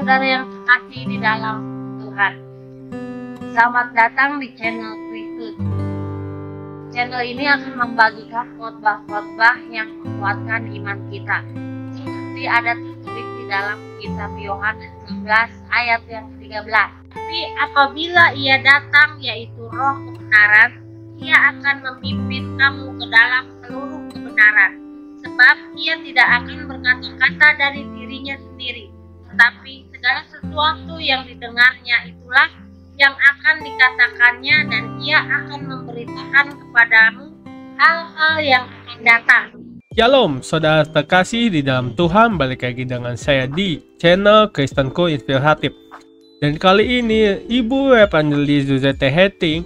saudara yang terkasih di dalam Tuhan. Selamat datang di channel Kristus. Channel ini akan membagikan khotbah-khotbah yang menguatkan iman kita. Seperti ada tertulis di dalam kitab Yohanes 11 ayat yang 13. Tapi apabila ia datang, yaitu Roh kebenaran, ia akan memimpin kamu ke dalam seluruh kebenaran. Sebab ia tidak akan berkata-kata dari dirinya sendiri, tetapi segala sesuatu yang didengarnya itulah yang akan dikatakannya, dan ia akan memberitakan kepadamu hal-hal yang akan datang. Shalom, saudara terkasih di dalam Tuhan, balik lagi dengan saya di channel Kristenku Inspiratif. Dan kali ini Ibu Evangelis Suzette Hetting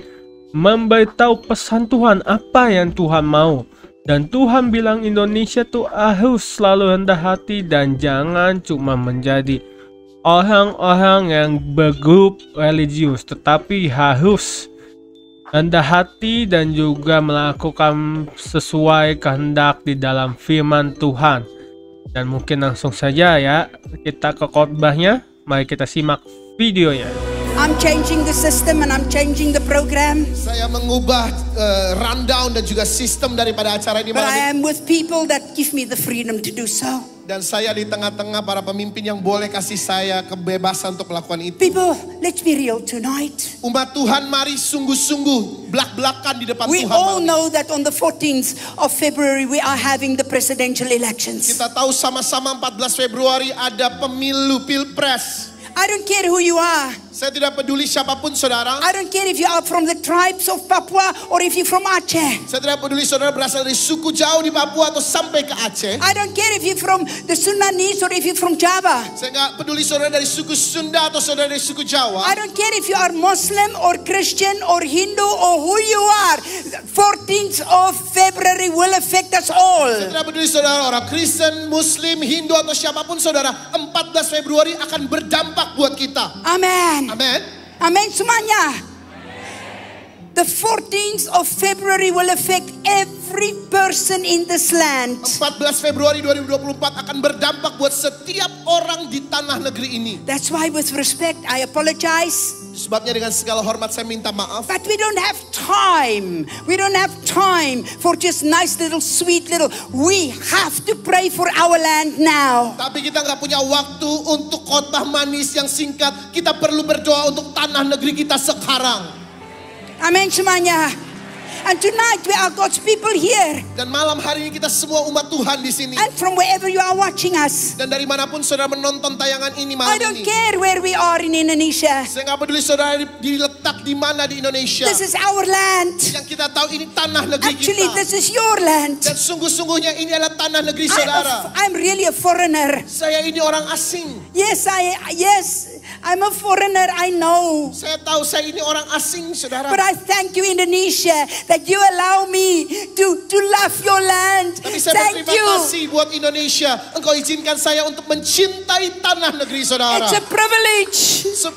memberitahu pesan Tuhan, apa yang Tuhan mau. Dan Tuhan bilang Indonesia tuh harus selalu rendah hati dan jangan cuma menjadi orang-orang yang bergrup religius, tetapi harus rendah hati dan juga melakukan sesuai kehendak di dalam firman Tuhan. Dan mungkin langsung saja ya kita ke khotbahnya. Mari kita simak videonya. I'm changing the system and I'm changing the program. Saya mengubah rundown dan juga sistem daripada acara ini But malam I ini. am with people that give me the freedom to do so. Dan saya di tengah-tengah para pemimpin yang boleh kasih saya kebebasan untuk melakukan itu. People, let's be real tonight. Umat Tuhan, mari sungguh-sungguh belak-belakan di depan We Tuhan all malam ini. know that on the 14th of February we are having the presidential elections. Kita tahu sama-sama 14 Februari ada pemilu pilpres. I don't care who you are. Saya tidak peduli siapapun saudara. I don't care if you are from the tribes of Papua or if you're from Aceh. Saya tidak peduli saudara berasal dari suku jauh di Papua atau sampai ke Aceh. I don't care if you're from the Sundanese or if you're from Java. Saya nggak peduli saudara dari suku Sunda atau saudara dari suku Jawa. I don't care if you are Muslim or Christian or Hindu or who you are. 14th of February will affect us all. Saya tidak peduli saudara orang Kristen, Muslim, Hindu atau siapapun saudara. 14 Februari akan berdampak buat kita. Amen. Amin. Amin semuanya. The 14th of February will affect every person in this land. 14 Februari 2024 akan berdampak buat setiap orang di tanah negeri ini. That's why with respect I apologize. Sebabnya dengan segala hormat saya minta maaf. But we don't have time. We don't have time for just nice little sweet little. We have to pray for our land now. Tapi kita nggak punya waktu untuk khotbah manis yang singkat. Kita perlu berdoa untuk tanah negeri kita sekarang. Amin semuanya. And tonight we are God's people here. Dan malam hari ini kita semua umat Tuhan di sini. And from wherever you are watching us. Dan dari manapun saudara menonton tayangan ini I malam don't ini. care where we are in Indonesia. Saya nggak peduli saudara diletak di mana di Indonesia. This is our land. Yang kita tahu ini tanah negeri Actually, kita. this is your land. Dan sungguh-sungguhnya ini adalah tanah negeri saudara. I'm really a foreigner. Saya ini orang asing. Yes, I'm a foreigner. I know. Saya tahu saya ini orang asing saudara. But I thank you Indonesia that you allow me to love your land. Tapi saya Thank berterima you. kasih buat Indonesia. Engkau izinkan saya untuk mencintai tanah negeri saudara. It's a privilege.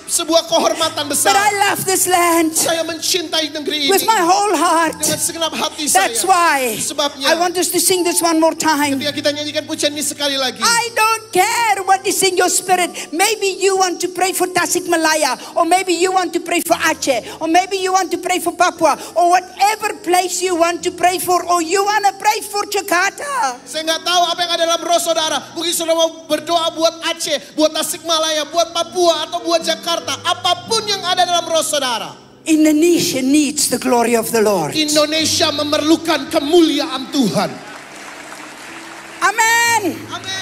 Sebuah kehormatan But besar. I love this land Saya mencintai negeri ini with my whole heart. dengan segenap hati That's saya. why Sebabnya I want us to sing this one more time. ketika kita nyanyikan pujian ini sekali lagi. I don't care what is in your spirit. Maybe you want to pray for Tasikmalaya, or maybe you want to pray for Aceh, or maybe you want to pray for Papua, or whatever place you want to pray for, or you want to pray for Jakarta. Saya nggak tahu apa yang ada dalam roh saudara. Mungkin saudara mau berdoa buat Aceh, buat Tasikmalaya, buat Papua, atau buat Jakarta. Apapun yang ada dalam roh saudara. Indonesia needs the glory of the Lord. Indonesia memerlukan kemuliaan Tuhan. Amen. Amin.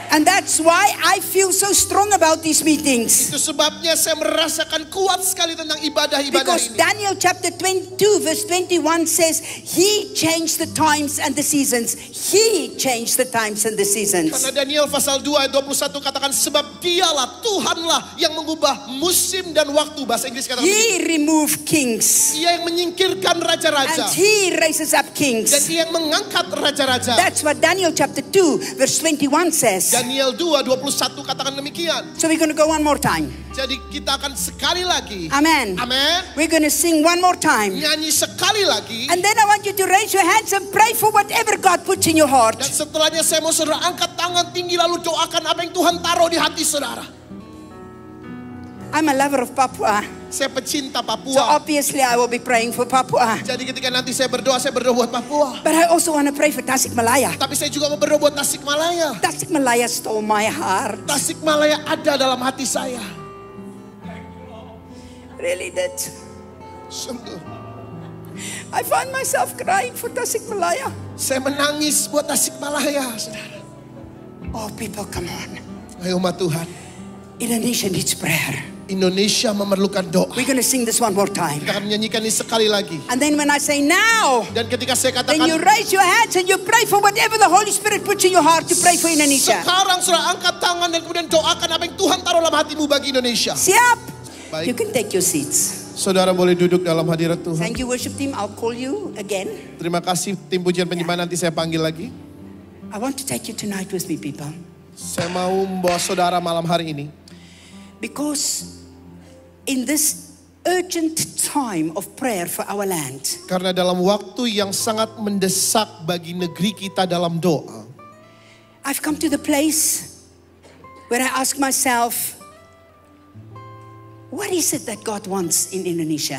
And that's why I feel so strong about these meetings. Itu sebabnya saya merasakan kuat sekali tentang ibadah-ibadah Because ini. Daniel chapter 22 verse 21 says, He changed the times and the seasons. He changed the times and the seasons. Karena Daniel pasal 2 ayat 21 katakan sebab dialah Tuhanlah yang mengubah musim dan waktu. Bahasa Inggris katakan He removed kings. Ia yang menyingkirkan And raja-raja. He raises up Dan kings. ia yang mengangkat raja-raja. That's what Daniel chapter 2 verse 21 says. Daniel 2:21 katakan demikian. So we're going to go one more time. Jadi kita akan sekali lagi. Amen. Amin. We're going to sing one more time. Nyanyi sekali lagi. And then I want you to raise your hands and pray for whatever God puts in your heart. Dan setelahnya saya mau saudara angkat tangan tinggi lalu doakan apa yang Tuhan taruh di hati saudara. I'm a lover of Papua. Saya pecinta So Papua. obviously I will be praying for Papua. Jadi ketika nanti saya berdoa buat Papua. But I also want to pray for Tasikmalaya. Tapi saya juga mau berdoa buat Tasikmalaya. Tasikmalaya stole my heart. Tasikmalaya ada dalam hati saya. Really did. Sungguh. I find myself crying for Tasikmalaya. Saya menangis buat Tasikmalaya, saudara. Oh people, come on. Ayo umat Tuhan. Indonesia needs prayer. Indonesia memerlukan doa. We're going to sing this one more time. Kita akan menyanyikan ini sekali lagi. And then when I say now, Dan ketika saya then you katakan raise your hands and you pray for whatever the Holy Spirit puts in your heart to pray for Indonesia. sekarang saudara angkat tangan dan kemudian doakan apa yang Tuhan taruh dalam hatimu bagi Indonesia. Siap? Baik. You can take your seats. Saudara boleh duduk dalam hadirat Tuhan. Thank you worship team. I'll call you again. Terima kasih tim pujian penyembahan, nanti saya panggil lagi. I want to take you tonight with me, people. Saya mau membawa saudara malam hari ini. Because in this urgent time of prayer for our land, Karena dalam waktu yang sangat mendesak bagi negeri kita dalam doa. I've come to the place where I ask myself, what is it that God wants in Indonesia?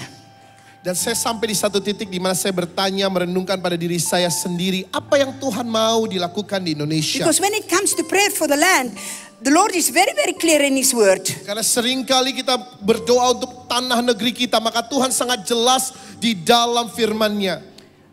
Dan saya sampai di satu titik di mana saya bertanya, merenungkan pada diri saya sendiri, apa yang Tuhan mau dilakukan di Indonesia? Because when it comes to prayer for the land, the Lord is very, very clear in His word. Karena seringkali kita berdoa untuk tanah negeri kita, maka Tuhan sangat jelas di dalam firman-Nya.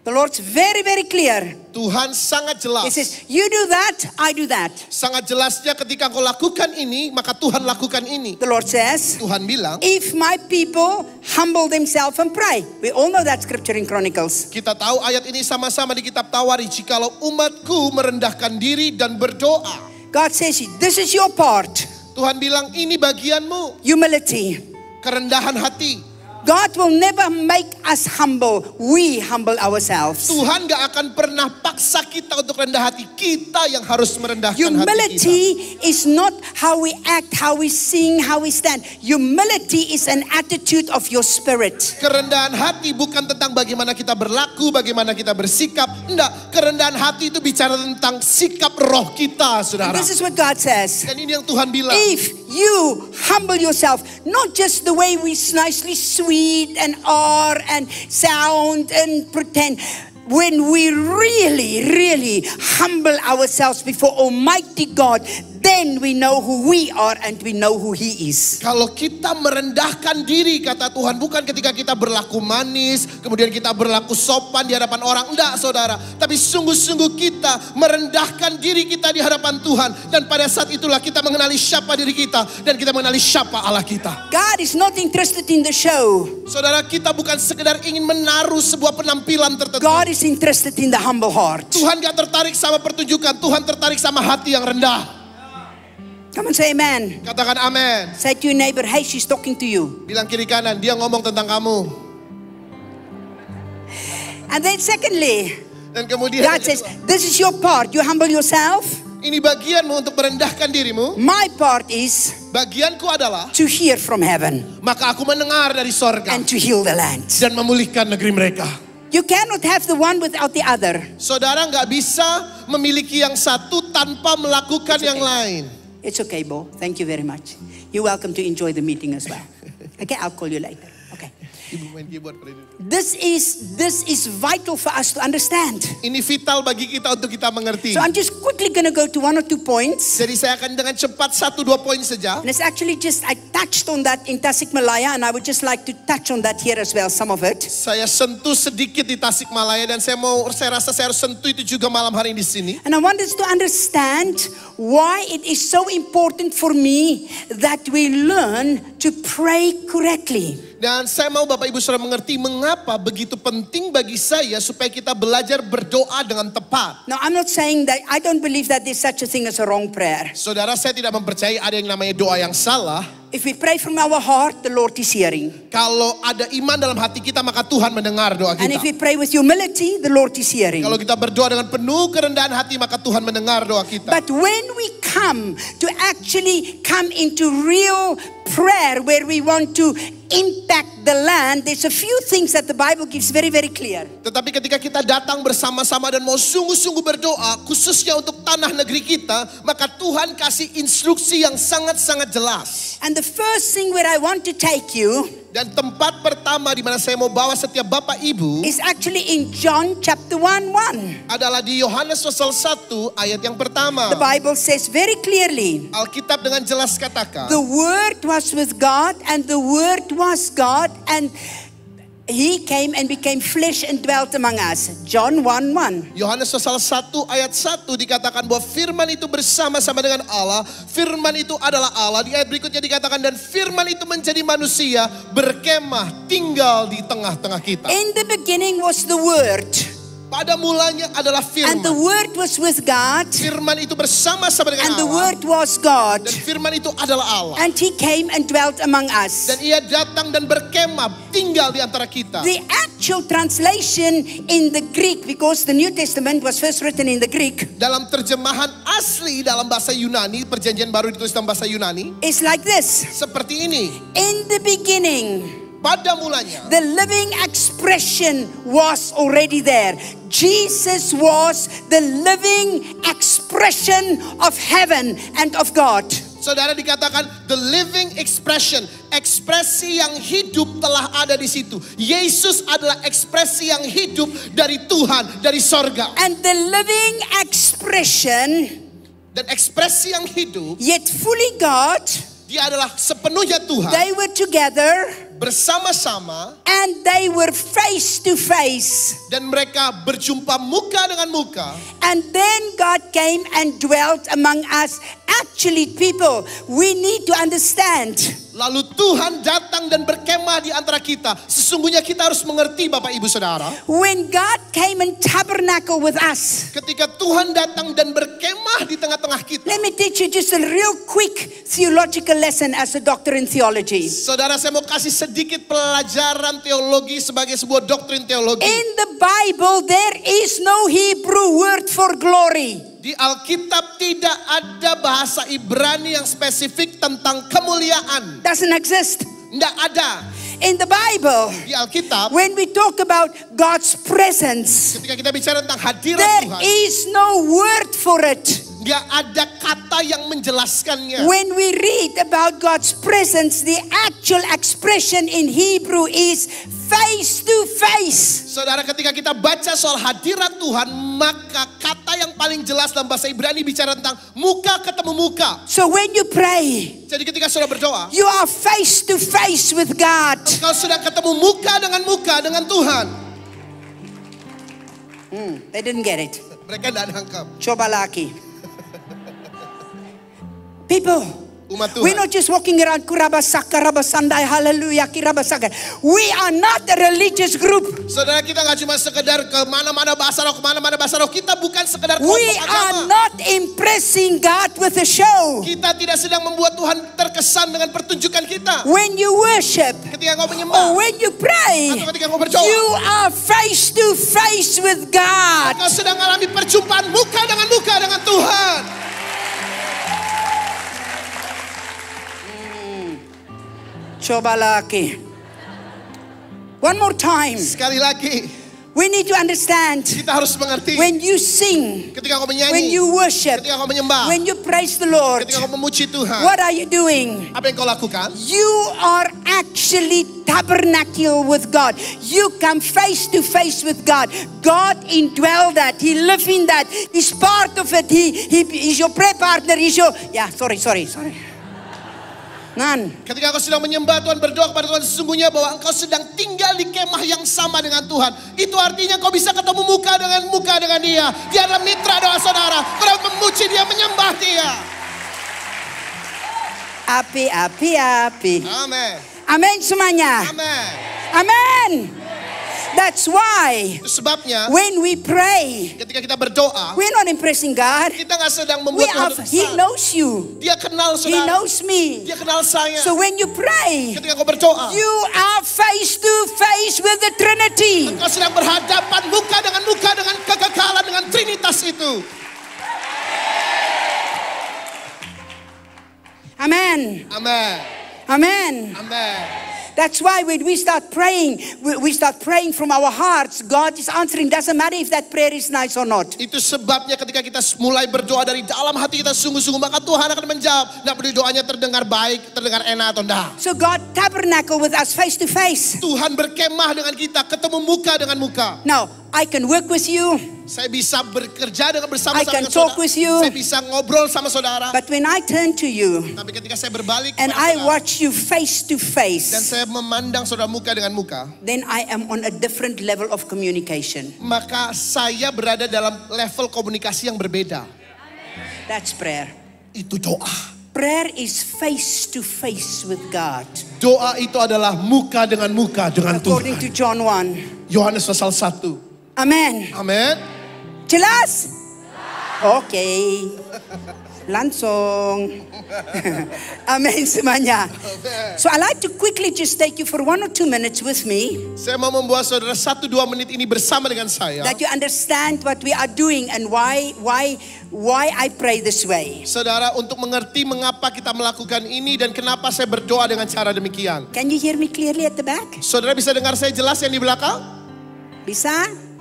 The Lord's very, very clear. Tuhan sangat He jelas. says, you do that, I do that. Sangat jelasnya ketika kau lakukan ini, maka Tuhan lakukan ini. The Lord says, Tuhan bilang, if my people humble themselves and pray. We all know that scripture in Chronicles. kita tahu ayat ini sama-sama di kitab Tawari. Jikalau umatku merendahkan diri dan berdoa. God says, this is your part. Tuhan bilang, ini bagianmu. Humility. Kerendahan hati. God will never make us humble. We humble ourselves. Tuhan gak akan pernah paksa kita untuk rendah hati. Kita yang harus merendahkan hati kita. Humility is not how we act, how we sing, how we stand. Humility is an attitude of your spirit. Kerendahan hati bukan tentang bagaimana kita berlaku, bagaimana kita bersikap. Enggak, kerendahan hati itu bicara tentang sikap roh kita, saudara. This is what God says. Dan ini yang Tuhan bilang. If you humble yourself, not just the way we nicely sweet and are and sound and pretend, when we really, really humble ourselves before Almighty God, then we know who we are and we know who He is. Kalau kita merendahkan diri, kata Tuhan, bukan ketika kita berlaku manis, kemudian kita berlaku sopan di hadapan orang. Enggak, saudara. Tapi sungguh-sungguh kita merendahkan diri kita di hadapan Tuhan. Dan pada saat itulah kita mengenali siapa diri kita. Dan kita mengenali siapa Allah kita. God is not interested in the show. Saudara, kita bukan sekedar ingin menaruh sebuah penampilan tertentu. God is interested in the humble heart. Tuhan gak tertarik sama pertunjukan. Tuhan tertarik sama hati yang rendah. Come on, say amen. Katakan amin. Say to your neighbor, hey, she's talking to you. Bilang kiri kanan, dia ngomong tentang kamu. And then secondly, Dan kemudian God says, this is your part. You humble yourself. ini bagianmu untuk merendahkan dirimu. My part is Bagianku adalah, to hear from heaven maka aku mendengar dari sorga and to heal the land. dan memulihkan negeri mereka. You cannot have the one without the other. Saudara nggak bisa memiliki yang satu tanpa melakukan yang lain. It's okay, Bo. Thank you very much. You're welcome to enjoy the meeting as well. Okay, I'll call you later. Okay. Ibu main keyboard pada itu. This is vital for us to understand. Ini vital bagi kita untuk kita mengerti. So I'm just quickly going to go to 1 or 2 points. Jadi saya akan dengan cepat 1-2 poin saja. And it's actually just, I touched on that in Tasikmalaya, and I would just like to touch on that here as well, some of it. Saya sentuh sedikit di Tasikmalaya dan saya rasa saya harus sentuh itu juga malam hari ini di sini. And I want us to understand why it is so important for me that we learn to pray correctly. Dan saya mau Bapak Ibu Saudara mengerti mengapa begitu penting bagi saya supaya kita belajar berdoa dengan tepat. Now, I'm not saying that, I don't believe that there's such a thing as a wrong prayer. Saudara, saya tidak mempercayai ada yang namanya doa yang salah. If we pray from our heart, the Lord is hearing. Kalau ada iman dalam hati kita, maka Tuhan mendengar doa And if we kita. pray with humility, the Lord is hearing. Kalau kita berdoa dengan penuh kerendahan hati, maka Tuhan mendengar doa kita. But when we come into real prayer where we want to impact the land, there's a few things that the Bible gives very, very clear. Tetapi ketika kita datang bersama-sama dan mau sungguh-sungguh berdoa, khususnya untuk tanah negeri kita, maka Tuhan kasih instruksi yang sangat-sangat jelas. And the first thing where I want to take you Dan tempat pertama di mana saya mau bawa setiap Bapak Ibu is actually in John chapter 1:1. adalah di Yohanes pasal 1 ayat yang pertama. The Bible says very clearly, Alkitab dengan jelas katakan, the Word was with God, and the Word was God, and He came and became flesh and dwelt among us. John 1:1. Yohanes pasal 1 ayat 1 dikatakan bahwa firman itu bersama-sama dengan Allah. Firman itu adalah Allah. Di ayat berikutnya dikatakan dan firman itu menjadi manusia, berkemah, tinggal di tengah-tengah kita. In the beginning was the Word, Pada mulanya adalah and the firman. Word was with God, Firman itu bersama-sama dengan and the Allah. Word was God, Dan firman itu adalah Allah. and He came and dwelt among us. Dan ia datang dan berkemah, tinggal di antara kita. The actual translation in the Greek, because the New Testament was first written in the Greek, Dalam terjemahan asli dalam bahasa Yunani, perjanjian baru ditulis dalam bahasa Yunani, is like this. seperti ini. In the beginning, Pada mulanya, the living expression was already there. Jesus was the living expression of heaven and of God. saudara, dikatakan the living expression, ekspresi yang hidup telah ada di situ. Yesus adalah ekspresi yang hidup dari Tuhan, dari sorga. And the living expression, Dan ekspresi yang hidup, yet fully God, dia adalah sepenuhnya Tuhan, they were together bersama-sama, and they were face to face. dan mereka berjumpa muka dengan muka. And then God came and dwelt among us. Actually, people, we need to understand. Lalu Tuhan datang dan berkemah di antara kita. Sesungguhnya kita harus mengerti Bapak Ibu Saudara, When God came and tabernacle with us, ketika Tuhan datang dan berkemah di tengah-tengah kita. let me teach you just a real quick theological lesson as a doctor in theology. Saudara, saya mau kasih sedikit pelajaran teologi sebagai sebuah doktrin teologi. In the Bible, there is no Hebrew word for glory. Di Alkitab tidak ada bahasa Ibrani yang spesifik tentang kemuliaan. Doesn't exist. Tidak ada. In the Bible, Di Alkitab, when we talk about God's presence, ketika kita bicara tentang hadirat there Tuhan, is no word for it. dia ada kata yang menjelaskannya. When we read about God's presence, the actual expression in Hebrew is face to face. Saudara, ketika kita baca soal hadirat Tuhan, maka kata yang paling jelas dalam bahasa Ibrani bicara tentang muka ketemu muka. So when you pray, Jadi ketika saudara berdoa, you are face to face with God. kau sedang ketemu muka dengan Tuhan. They didn't get it. Mereka tidak nangkap. Coba lagi. People, Umat we're Tuhan. not just walking around kurabasaka, rabasandai, hallelujah, kirabasaka. We are not a religious group. Saudara, kita nggak cuma sekedar ke mana-mana bahasa roh, kemana-mana bahasa roh. Kita bukan sekedar We kelompok are agama. not impressing God with a show. Kita tidak sedang membuat Tuhan terkesan dengan pertunjukan kita. When you worship, Ketika kau or menyembah, when you pray, atau ketika kau berdoa, you are face to face with God. kau sedang mengalami perjumpaan muka dengan Tuhan. Coba lagi. One more time. Sekali lagi, We need to understand. kita harus mengerti. When you sing, Ketika kau when menyanyi, you worship, ketika kau menyembah, when you praise the Lord, ketika kau memuji Tuhan, what are you doing? apa yang kau lakukan? You are actually tabernacle with God. You come face to face with God. God indwell that. He live in that. He's part of it. He's your prayer partner. He's your... Yeah, sorry. Ngan. Ketika kau sedang menyembah Tuhan, berdoa kepada Tuhan, sesungguhnya bahwa engkau sedang tinggal di kemah yang sama dengan Tuhan. Itu artinya kau bisa ketemu muka dengan dia. Dia adalah mitra doa saudara. Kau dapat memuji dia, menyembah dia. Api. Amin. Amin semuanya. Amin. Amin. That's why Itu sebabnya when we pray, ketika kita berdoa, we're not impressing God. kita nggak sedang We membuat are, Tuhan He terkesan. knows you. Dia kenal He saudara. knows me. Dia kenal saya. So when you pray, Ketika kau berdoa, you are face to face with the Trinity. engkau sedang berhadapan muka dengan kekekalan, dengan Trinitas itu. Amen. Amin. Amen. Amin. That's why when we start praying, we start praying from our hearts. God is answering. Doesn't matter if that prayer is nice or not. Itu sebabnya ketika kita mulai berdoa dari dalam hati kita sungguh-sungguh, maka Tuhan akan menjawab. Nggak peduli doanya terdengar baik, terdengar enak atau enggak. So God tabernacle with us face to face. Tuhan berkemah dengan kita, ketemu muka dengan muka. Now, I can work with you. Saya bisa bekerja dengan I bersama-sama can dengan talk saudara. with you. Saya bisa ngobrol sama saudara. But when I turn to you Tapi ketika saya berbalik and kepada I saudara, watch you face to dan face, saya memandang saudara muka dengan muka, then I am on a different level of communication. maka saya berada dalam level komunikasi yang berbeda. That's prayer. Itu doa. Prayer is face to face with God. Doa itu adalah muka dengan According to Tuhan. John 1. Yohanes pasal 1. Amen. Amin. Jelas? Okay. Langsung. Amen semuanya. So I like to quickly just take you for 1 or 2 minutes with me, Saya mau membuat saudara 1-2 menit ini bersama dengan saya. that you understand what we are doing and why I pray this way. Saudara, untuk mengerti mengapa kita melakukan ini dan kenapa saya berdoa dengan cara demikian. Can you hear me clearly at the back? Saudara bisa dengar saya jelas yang di belakang? Bisa?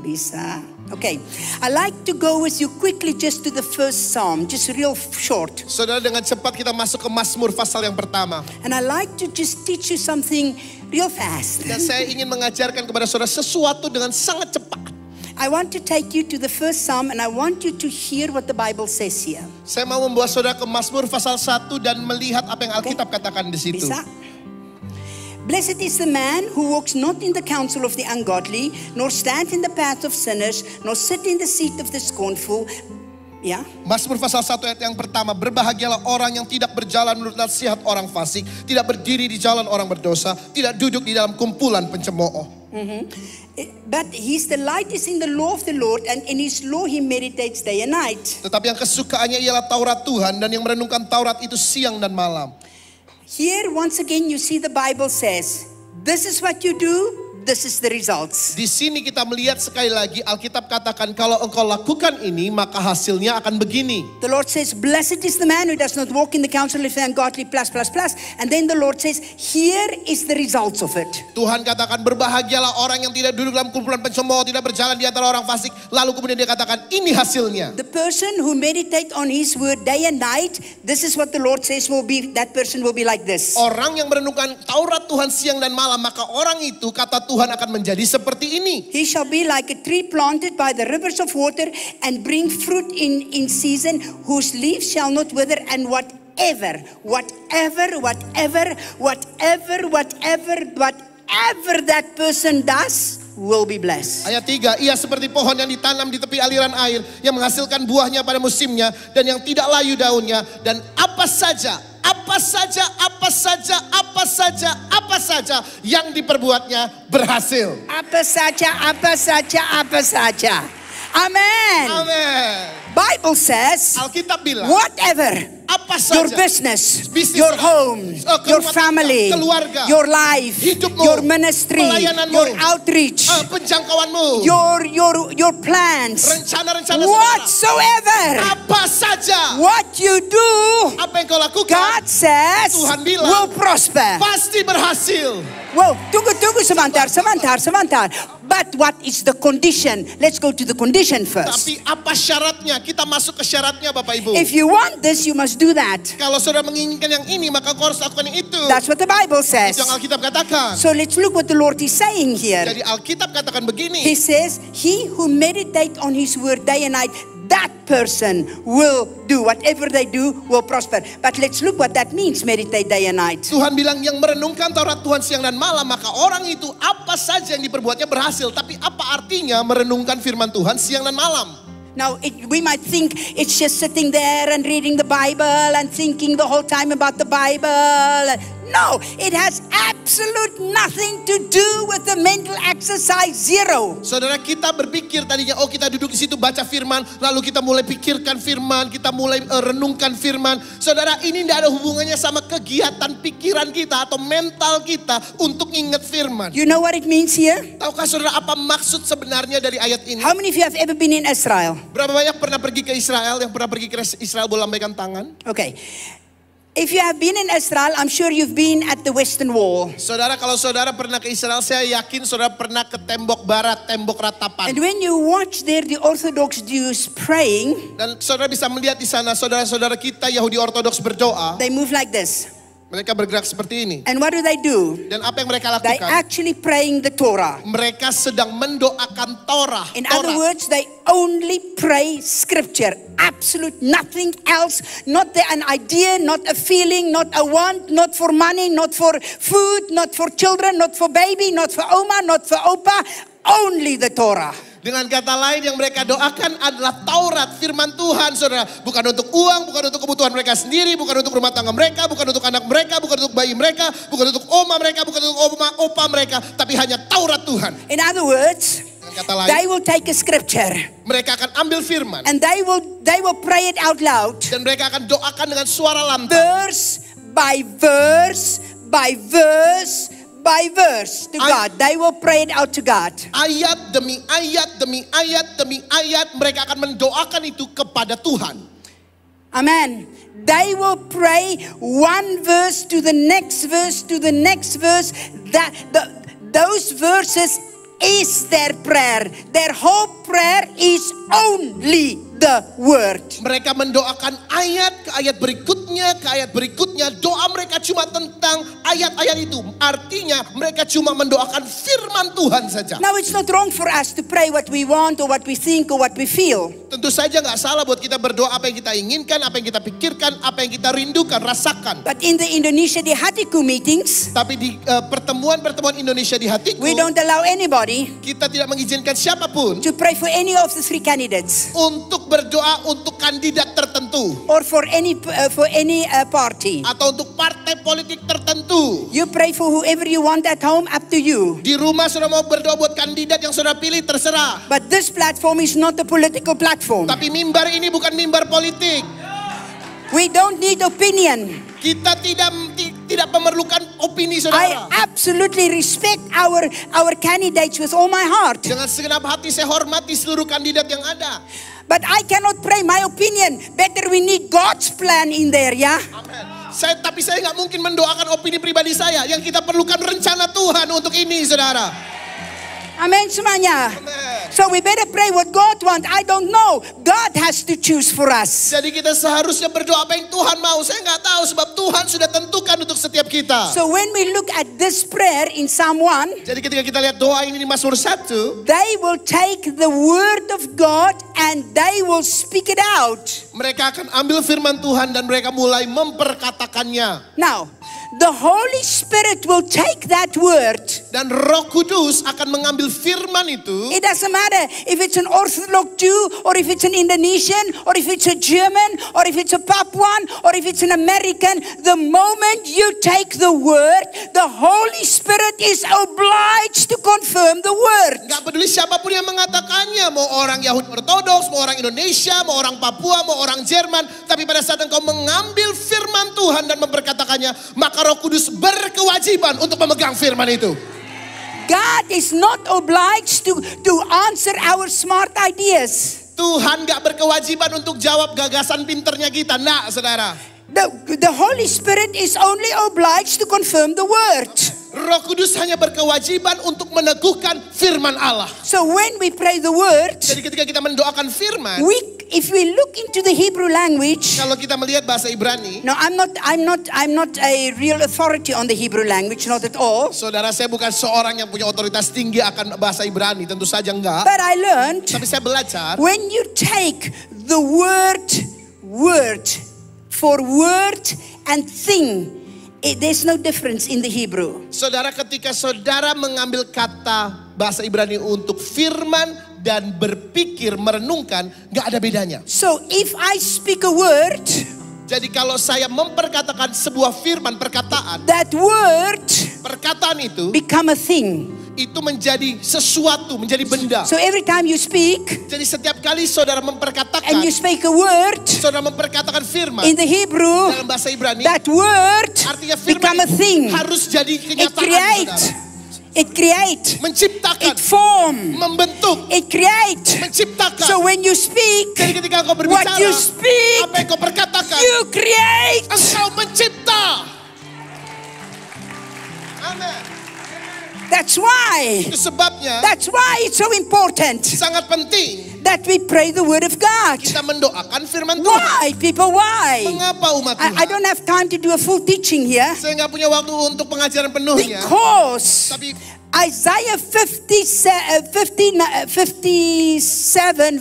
Bisa. Okay. I like to go with you quickly just to the first Psalm, just real short. Saudara, dengan cepat kita masuk ke Mazmur pasal yang pertama. And I like to just teach you something real fast. Dan saya ingin mengajarkan kepada saudara sesuatu dengan sangat cepat. I want to take you to the first Psalm and I want you to hear what the Bible says here. Saya mau membawa saudara ke Mazmur pasal 1 dan melihat apa yang Alkitab katakan di situ. Bisa? Blessed is the man who walks not in the counsel of the ungodly, nor stands in the path of sinners, nor sit in the seat of the scornful. Ya. Mazmur pasal 1 ayat yang pertama, berbahagialah orang yang tidak berjalan menurut nasihat orang fasik, tidak berdiri di jalan orang berdosa, tidak duduk di dalam kumpulan pencemooh. But his delight is in the law of the Lord, and in his law he meditates day and night. Tetapi yang kesukaannya ialah Taurat Tuhan, dan yang merenungkan Taurat itu siang dan malam. Here once again you see the Bible says, this is what you do, this is the results. Di sini kita melihat sekali lagi Alkitab katakan kalau engkau lakukan ini maka hasilnya akan begini. The Lord says, blessed is the man who does not walk in the counsel of the ungodly, plus. And then the Lord says, here is the results of it. Tuhan katakan berbahagialah orang yang tidak duduk dalam kumpulan pencemooh, tidak berjalan di antara orang fasik. Lalu kemudian dia katakan ini hasilnya. The person who meditate on his word day and night, this is what the Lord says will be, that person will be like this. Orang yang merenungkan Taurat Tuhan siang dan malam, maka orang itu kata Tuhan akan menjadi seperti ini. He shall be like a tree planted by the rivers of water and bring fruit in season, whose leaves shall not wither, and whatever that person does will be blessed. Ayat 3, ia seperti pohon yang ditanam di tepi aliran air, yang menghasilkan buahnya pada musimnya, dan yang tidak layu daunnya, dan apa saja yang diperbuatnya berhasil. Apa saja. Amen. Amin. Bible says, Alkitab bilang, whatever, apa your saja, business, bisnis your saudara, home, your rumah tangga, family, keluarga, your life, hidupmu, your ministry, pelayananmu, your outreach, penjangkauanmu, your plans, rencana-rencana whatsoever, apa saja, what you do, apa yang kau lakukan, God says Tuhan bilang, will prosper. pasti berhasil. Wow, tunggu sebentar. But what is the condition? Let's go to the condition first. Tapi apa syaratnya? Kita masuk ke syaratnya Bapak Ibu. If you want this, you must do that. Kalau saudara menginginkan yang ini, maka kau harus lakukan yang itu. That's what the Bible says. Itu yang Alkitab katakan. So let's look what the Lord is saying here. Jadi Alkitab katakan begini. He says, he who meditate on his word day and night, that person will do whatever they do will prosper. But let's look what that means, meditate day and night. Tuhan bilang yang merenungkan Taurat Tuhan siang dan malam, maka orang itu apa saja yang diperbuatnya berhasil. Tapi apa artinya merenungkan firman Tuhan siang dan malam? Now, we might think it's just sitting there and reading the Bible and thinking the whole time about the Bible. No, it has absolute nothing to do with the mental exercise, zero. Saudara, kita berpikir tadinya, kita duduk di situ baca firman, lalu kita mulai pikirkan firman, kita mulai renungkan firman. Saudara, ini tidak ada hubungannya sama kegiatan pikiran kita atau mental kita untuk ingat firman. You know what it means here? Tahukah saudara apa maksud sebenarnya dari ayat ini? How many of you have ever been in Israel? Berapa banyak pernah pergi ke Israel? Yang pernah pergi ke Israel boleh lambaikan tangan? Okay. If you have been in Israel, I'm sure you've been at the Western Wall. Saudara, kalau saudara pernah ke Israel, saya yakin saudara pernah ke tembok barat, tembok ratapan. And when you watch there the Orthodox Jews praying, Dan saudara bisa melihat di sana saudara-saudara kita Yahudi Ortodoks berdoa. they move like this. Mereka bergerak seperti ini. And what do? Dan apa yang mereka They lakukan? actually praying the Torah. Mereka sedang mendoakan Torah. In other words, they only pray scripture. Absolute nothing else. Not an idea, not a feeling, not a want, not for money, not for food, not for children, not for baby, not for Oma, not for Opa. Only the Torah. Dengan kata lain yang mereka doakan adalah Taurat, firman Tuhan, saudara. Bukan untuk uang, bukan untuk kebutuhan mereka sendiri, bukan untuk rumah tangga mereka, bukan untuk anak mereka, bukan untuk bayi mereka, bukan untuk oma mereka, bukan untuk opa mereka, tapi hanya Taurat Tuhan. In other words, Dengan kata lain, they will take a scripture mereka akan ambil firman and they will pray it out loud, dan mereka akan doakan dengan suara lantang. verse by verse by verse by verse to God. They will pray it out to God. Ayat demi ayat demi ayat demi ayat mereka akan mendoakan itu kepada Tuhan. Amen. They will pray one verse to the next verse to the next verse. Those verses is their prayer. Their whole prayer is only the word. Mereka mendoakan ayat ke ayat berikutnya, ke ayat berikutnya. Doa mereka cuma tentang ayat-ayat itu. Artinya mereka cuma mendoakan firman Tuhan saja. Now it's not wrong for us to pray what we want or what we think or what we feel. Tentu saja nggak salah buat kita berdoa apa yang kita inginkan, apa yang kita pikirkan, apa yang kita rindukan, rasakan. But in the Indonesia di Hatiku meetings, Tapi di pertemuan-pertemuan Indonesia di hatiku, we don't allow anybody kita tidak mengizinkan siapapun to pray for any of the three candidates untuk berdoa untuk kandidat tertentu or for any party. atau untuk partai politik tertentu. You pray for whoever you want at home, up to you. Di rumah sudah mau berdoa buat kandidat yang sudah pilih, terserah. But this platform is not a political platform. Tapi mimbar ini bukan mimbar politik. We don't need opinion. Kita tidak memerlukan opini I saudara. absolutely respect our candidates with all my heart. Dengan segenap hati saya hormati seluruh kandidat yang ada. But I cannot pray my opinion. Better we need God's plan in there, yeah? Amen. Tapi saya nggak mungkin mendoakan opini pribadi saya. Yang kita perlukan rencana Tuhan untuk ini, saudara. Amen semuanya. Amen. So we better pray what God wants. I don't know. God has to choose for us. Jadi kita seharusnya berdoa apa yang Tuhan mau. Saya nggak tahu sebab Tuhan sudah tentukan untuk setiap kita. So when we look at this prayer in Psalm 1, Jadi ketika kita lihat doa ini di Mazmur 1, they will take the word of God and they will speak it out. mereka akan ambil firman Tuhan dan mereka mulai memperkatakannya. Now, the Holy Spirit will take that word. Dan Roh Kudus akan mengambil firman itu. It doesn't matter if it's an Orthodox Jew or if it's an Indonesian or if it's a German or if it's a Papuan or if it's an American. The moment you take the word, the Holy Spirit is obliged to confirm the word. Gak peduli siapapun yang mengatakannya. Mau orang Yahudi Ortodoks, mau orang Indonesia, mau orang Papua, mau orang Jerman. Tapi pada saat engkau mengambil firman Tuhan dan memperkatakannya, maka Roh Kudus berkewajiban untuk memegang firman itu. God is not obliged to answer our smart ideas. Tuhan gak berkewajiban untuk jawab gagasan pinternya kita. Nah, saudara. The Holy Spirit is only obliged to confirm the word. Roh Kudus hanya berkewajiban untuk meneguhkan firman Allah. So when we pray the word, Jadi ketika kita mendoakan firman, if we look into the Hebrew language, kalau kita melihat bahasa Ibrani, no, I'm not a real authority on the Hebrew language, not at all. saudara, saya bukan seorang yang punya otoritas tinggi akan bahasa Ibrani, tentu saja enggak. But I learned Tapi saya belajar, when you take the word for word and thing, there's no difference in the Hebrew. saudara, ketika saudara mengambil kata bahasa Ibrani untuk firman dan berpikir, merenungkan, gak ada bedanya. So if I speak a word, Jadi kalau saya memperkatakan sebuah firman, perkataan, that word perkataan itu become a thing. itu menjadi sesuatu, menjadi benda. So every time you speak Jadi setiap kali saudara memperkatakan, and you speak a word saudara memperkatakan firman in the Hebrew, dalam bahasa Ibrani, that word artinya firman become a thing. harus jadi It kenyataan, creates saudara. It create. menciptakan, It form. membentuk, It create. menciptakan. So when you speak, Jadi ketika engkau what berbicara, you speak, apa yang kau perkatakan, you create. engkau mencipta. Amin. That's why. Itu sebabnya That's why it's so important sangat penting that we pray the word of God. kita mendoakan firman Tuhan. Why, people? Why? Mengapa umat Tuhan? I don't have time to do a full teaching here Saya nggak punya waktu untuk pengajaran penuhnya. because Tapi Isaiah 57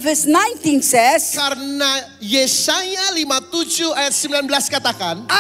verse 19 says, karena Yesaya 57 ayat 19 katakan,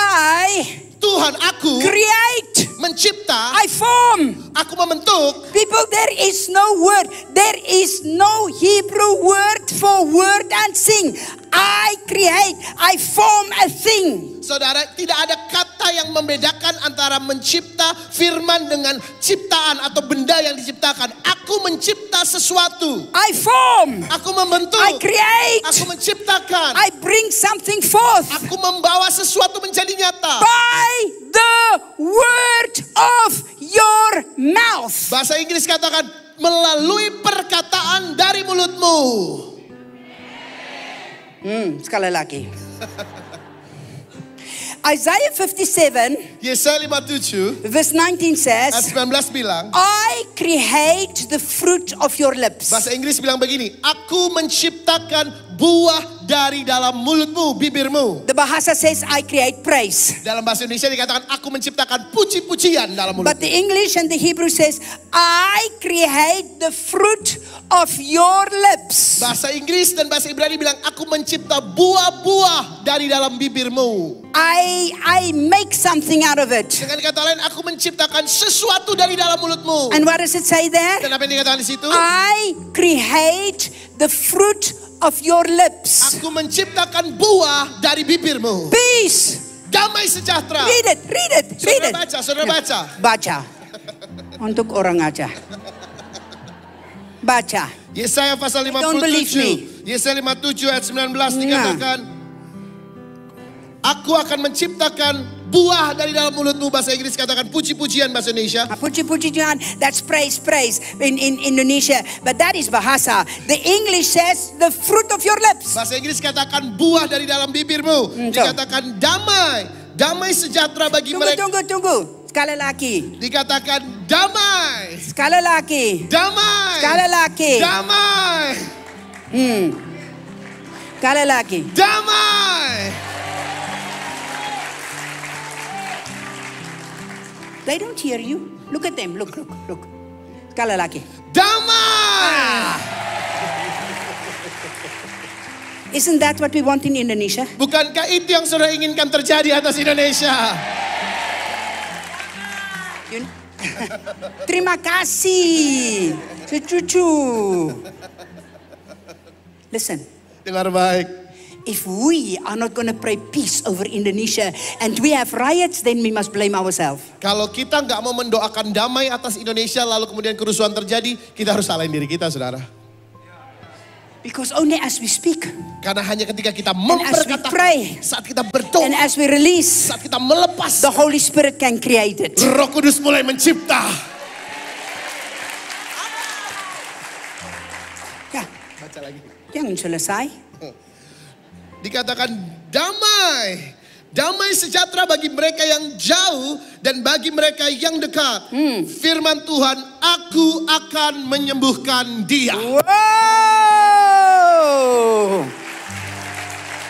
Tuhan aku create, mencipta, I form. aku membentuk. People, there is no word. There is no Hebrew word for word and sing. I create, I form a thing. Saudara, tidak ada kata yang membedakan antara mencipta firman dengan ciptaan atau benda yang diciptakan. Aku mencipta sesuatu. I form, Aku membentuk. I create, Aku menciptakan. I bring something forth Aku membawa sesuatu menjadi nyata. by the word of your mouth. Bahasa Inggris katakan melalui perkataan dari mulutmu. Sekali lagi. Isaiah 57 Yesaya 57 verse 19 ayat says, 19 bilang, I create the fruit of your lips. bahasa Inggris bilang begini, aku menciptakan buah dari dalam mulutmu, bibirmu. The Bahasa says, I create praise. Dalam bahasa Indonesia dikatakan aku menciptakan puji-pujian dalam But mulutmu. the English and the Hebrew says, I create the fruit of your lips. Bahasa Inggris dan bahasa Ibrani bilang aku mencipta buah-buah dari dalam bibirmu. I make something out of it. Dengan kata lain, aku menciptakan sesuatu dari dalam mulutmu. And what does it say there? Dan apa yang dikatakan di situ? I create the fruit of your lips. Aku menciptakan buah dari bibirmu. Peace. Damai sejahtera. Read it, read it, read Saudara it. baca, saudara baca. Baca. Untuk orang aja. Baca. Yesaya pasal Don't believe me. 57. Yesaya 57 ayat 19 dikatakan, aku akan menciptakan buah dari dalam mulutmu. Bahasa Inggris katakan puji-pujian, bahasa Indonesia. Puji-puji Tuhan, that's praise in Indonesia. But that is bahasa. The English says the fruit of your lips. Bahasa Inggris katakan buah dari dalam bibirmu. Dikatakan damai. Damai sejahtera bagi mereka. Tunggu. Sekali lagi. Dikatakan damai. Sekali lagi. Damai. Sekali lagi. Damai. Sekali lagi. Damai. They don't hear you. Look at them. Look. Sekali lagi. Damai. Isn't that what we want in Indonesia? Bukankah itu yang saudara inginkan terjadi atas Indonesia? Terima kasih. Cucu. Listen. Dengar baik. If we are not going to pray peace over Indonesia and we have riots, then we must blame ourselves. Kalau kita nggak mau mendoakan damai atas Indonesia, lalu kemudian kerusuhan terjadi, kita harus salahin diri kita, saudara. Because only as we speak, Karena hanya ketika kita as we memperkatakan, pray, saat kita berdoa, and as we release, saat kita melepas, the Holy Spirit can create it. Roh Kudus mulai mencipta. Ya, Baca lagi. jangan selesai. Dikatakan damai. Damai sejahtera bagi mereka yang jauh dan bagi mereka yang dekat. Firman Tuhan, aku akan menyembuhkan dia. Whoa!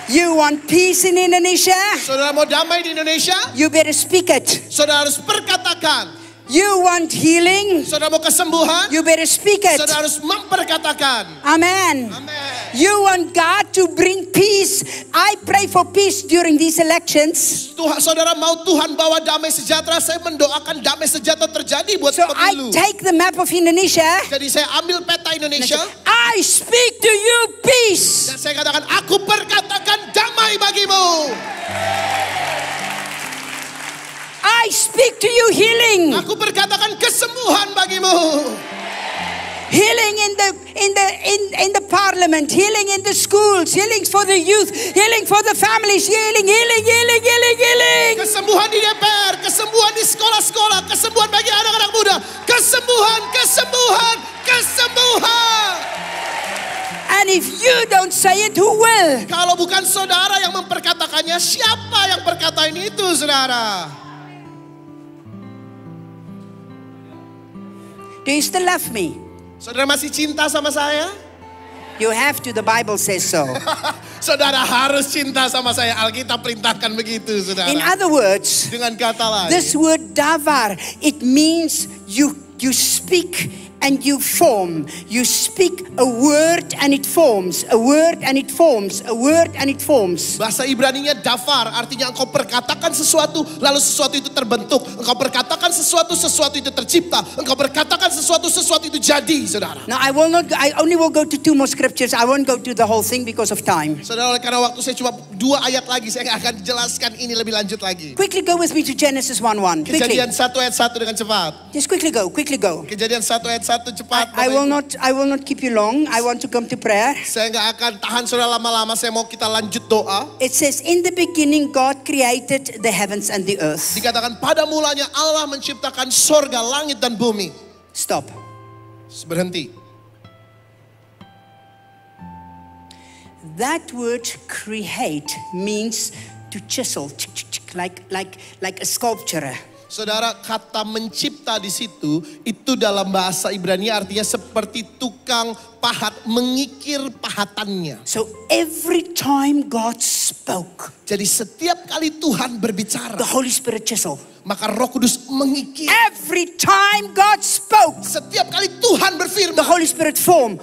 You want peace in Indonesia? Saudara mau damai di Indonesia? You better speak it. Saudara harus perkatakan. You want healing? Saudara mau kesembuhan? You better speak it. Saudara harus memperkatakan. Amen. Amen. You want God to bring peace? I pray for peace during these elections. Tuhan, saudara mau Tuhan bawa damai sejahtera, saya mendoakan damai sejahtera terjadi buat So I pemilu. take the map of Indonesia. Jadi saya ambil peta Indonesia I speak to you peace. dan saya katakan, aku perkatakan damai bagimu. I speak to you healing. Aku perkatakan kesembuhan bagimu. Healing in the parliament, healing in the schools, healing for the youth, healing for the families, healing. Kesembuhan di DPR, kesembuhan di sekolah-sekolah, kesembuhan bagi anak-anak muda, kesembuhan. And if you don't say it, who will? Kalau bukan saudara yang memperkatakannya, siapa yang berkatain itu, saudara? Do you still love me? Saudara masih cinta sama saya? You have to, the Bible says so. Saudara harus cinta sama saya. Alkitab perintahkan begitu, saudara. In other words, Dengan kata lain, this word davar, it means you speak and you form. You speak a word and it forms. A word and it forms. A word and it forms. bahasa Ibraninya davar, artinya engkau perkatakan sesuatu, lalu sesuatu itu terbentuk. Engkau perkatakan sesuatu, sesuatu itu tercipta. Engkau perkatakan sesuatu, sesuatu itu jadi, saudara. Now I only will go to 2 more scriptures. I won't go to the whole thing because of time. Saudara, oleh karena waktu saya cuma 2 ayat lagi, saya nggak akan jelaskan ini lebih lanjut lagi. Quickly go with me to Genesis 1:1. Quickly. Kejadian 1 ayat 1 dengan cepat. Just quickly go. Kejadian 1 ayat 1 cepat. I will not keep you long. I want to come to prayer. Saya nggak akan tahan saudara lama-lama. Saya mau kita lanjut doa. It says, in the beginning God created the heavens and the earth. Dikatakan pada mulanya Allah menciptakan sorga, langit dan bumi. Stop. Berhenti. That word create means to chisel, like a sculpture. Saudara, kata mencipta di situ itu dalam bahasa Ibrani artinya seperti tukang pahat mengikir pahatannya. So every time God spoke, Jadi setiap kali Tuhan berbicara, the Holy Spirit chisel. maka Roh Kudus mengikir. Every time God spoke, Setiap kali Tuhan berfirman, the Holy Spirit form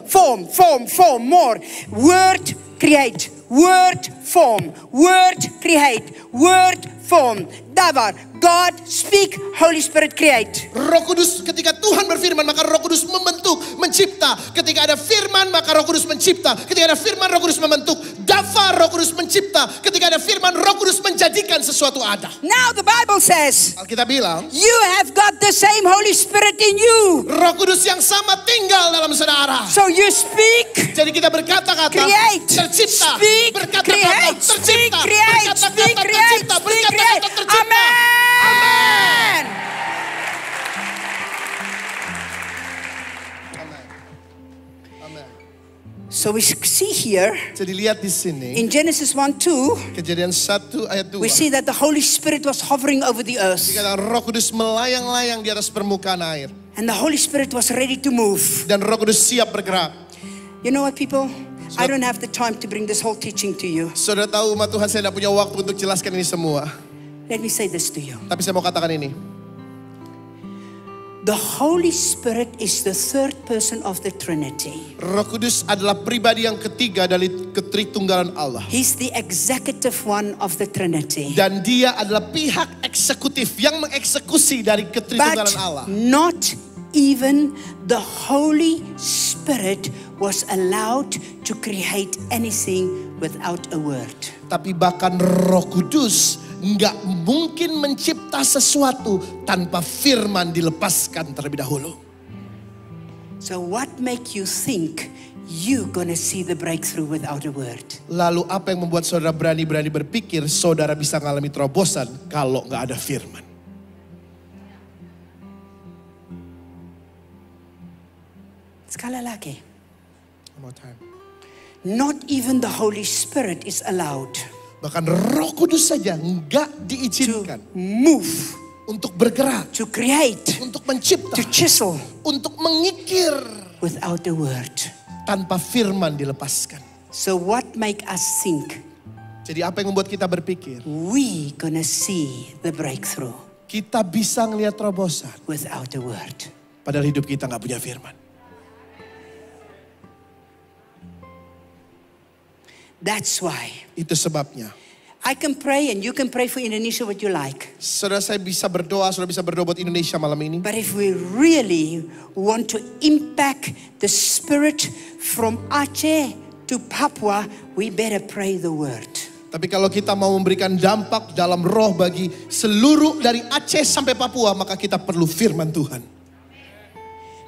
more. Word create, word form, word create, word form. Davar, God speak, Holy Spirit create. Roh Kudus, ketika Tuhan berfirman, maka Roh Kudus membentuk, mencipta. Ketika ada firman, maka Roh Kudus mencipta. Ketika ada firman, Roh Kudus membentuk. Davar, Roh Kudus mencipta. Ketika ada firman, Roh Kudus menjadikan sesuatu ada. Now the Bible says, Alkitab bilang, you have got the same Holy Spirit in you. Roh Kudus yang sama tinggal dalam saudara. So you speak, Jadi kita berkata-kata, create, tercipta. speak, Berkata-kata, create, speak, tercipta. create, Berkata-kata, speak, create, tercipta. speak, Berkata-kata, create. tercipta. Amen. Amen. So we see here Jadi lihat di sini, in Genesis 1:2, Kejadian 1 ayat 2. we see that the Holy Spirit was hovering over the earth. Dikatakan Roh Kudus melayang-layang di atas permukaan air. And the Holy Spirit was ready to move. Dan Roh Kudus siap bergerak. You know what, people? I don't have the time to bring this whole teaching to you. Saudara tahu umat Tuhan, saya tidak punya waktu untuk jelaskan ini semua. Let me say this to you. Tapi saya mau katakan ini. The Holy Spirit is the third person of the Trinity. Roh Kudus adalah pribadi yang ketiga dari ketritunggalan Allah. He's the executive one of the Trinity. Dan dia adalah pihak eksekutif yang mengeksekusi dari ketritunggalan Allah. But not even the Holy Spirit was allowed to create anything without a word. Tapi bahkan Roh Kudus nggak mungkin mencipta sesuatu tanpa firman dilepaskan terlebih dahulu. So what make you think you gonna see the breakthrough without a word? Lalu apa yang membuat saudara berani-berani berpikir saudara bisa mengalami terobosan kalau nggak ada firman? Sekali lagi. One more time. Not even the Holy Spirit is allowed Bahkan Roh Kudus saja nggak to diizinkan move, untuk bergerak, to create, untuk mencipta, to chisel untuk mengikir without a word. tanpa firman dilepaskan. So what make us think Jadi apa yang membuat kita berpikir we gonna see the breakthrough kita bisa ngelihat terobosan without a word? padahal hidup kita nggak punya firman? That's why Itu sebabnya. I can pray and you can pray for Indonesia what you like. Saudara, saya bisa berdoa, saudara bisa berdoa buat Indonesia malam ini. But if we really want to impact the spirit from Aceh to Papua, we better pray the word. Tapi kalau kita mau memberikan dampak dalam roh bagi seluruh dari Aceh sampai Papua, maka kita perlu firman Tuhan.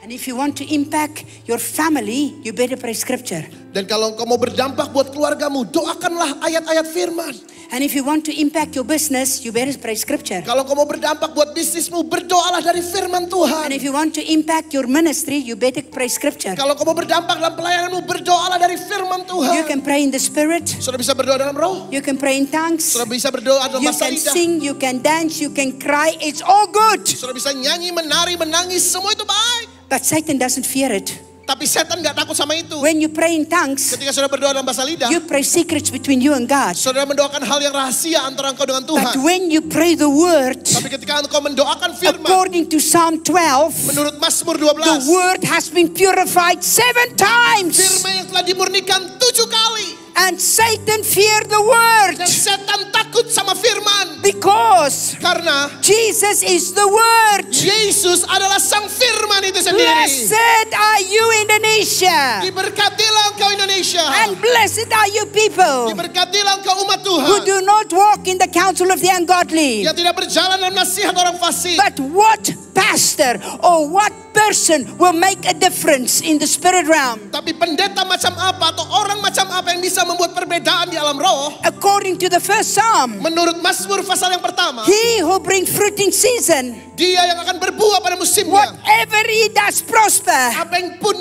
And if you want to impact your family, you better pray scripture. Dan kalau engkau mau berdampak buat keluargamu, doakanlah ayat-ayat firman. And if you want to impact your business, you better pray scripture. Kalau engkau mau berdampak buat bisnismu, berdoalah dari firman Tuhan. And if you want to impact your ministry, you better pray scripture. Kalau engkau mau berdampak dalam pelayananmu, berdoalah dari firman Tuhan. You can pray in the spirit. Saudara bisa berdoa dalam roh. You can pray in tongues. Saudara bisa berdoa dalam You bahasa can lidah. sing, you can dance, you can cry. It's all good. Saudara bisa nyanyi, menari, menangis, semua itu baik. But Satan doesn't fear it. Tapi setan gak takut sama itu. When you pray in tongues, Ketika saudara berdoa dalam bahasa lidah, you pray secrets between you and God. saudara mendoakan hal yang rahasia antara engkau dengan But Tuhan. when you pray the word, Tapi ketika engkau mendoakan firman, according to Psalm 12, menurut Mazmur the 12, word has been purified 7 times. firman yang telah dimurnikan 7 kali. And Satan feared the word Dan setan takut sama firman. because Karena Jesus is the word. Yesus adalah sang firman itu sendiri. Blessed are you, Indonesia. Diberkatilah engkau Indonesia. And blessed are you people Diberkatilah engkau umat who Tuhan. do not walk in the counsel of the ungodly. Yang tidak berjalan dalam nasihat orang fasik. But what pastor or what person will make a difference in the spirit realm? Tapi pendeta macam apa atau orang macam apa yang bisa membuat perbedaan di alam roh? According to the first Psalm, Menurut Mazmur pasal yang pertama, he who brings fruit in season, dia yang akan berbuah pada musimnya. whatever he does prosper,